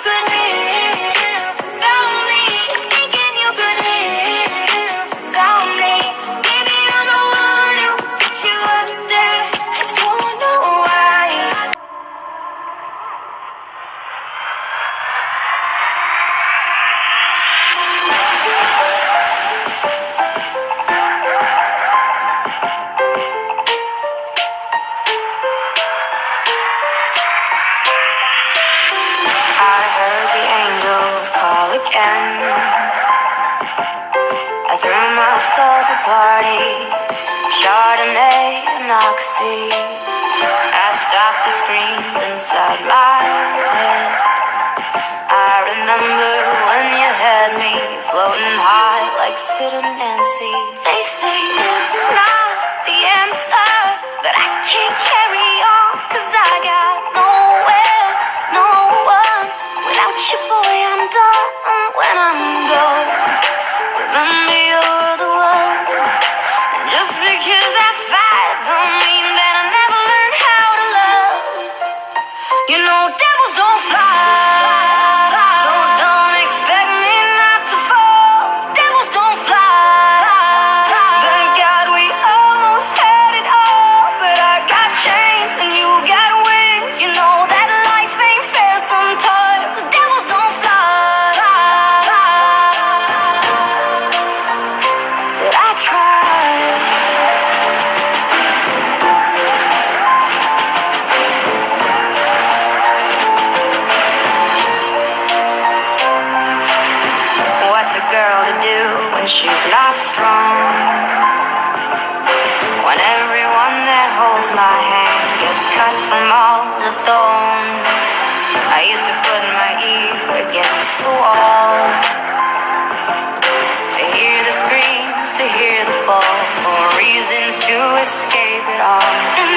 could live without me. Thinking you could live without me. Maybe I'm the one who put you up there. I don't know why. I heard the angels call again. I threw myself a party, Chardonnay and Oxy. I stopped the screams inside my head. I remember when you had me floating high like Sid and Nancy. They say it's not the answer, but I can't carry on, 'cause I got nowhere, no one. Without you, boy, I'm done when I'm gone. Remember you're the one. And just because I fight don't mean that I never learned how to love. You know devils don't fly, so don't expect me not to fall. Devils don't fly. Thank God we almost had it all, but I got chains and you got wings. You know that life ain't fair sometimes. Devils don't fly, but I tried. What's a girl to do when she's not strong? When everyone that holds my hand gets cut from all the thorns. I used to put my ear against the wall to hear the screams, to hear the fall, more reasons to escape it all. And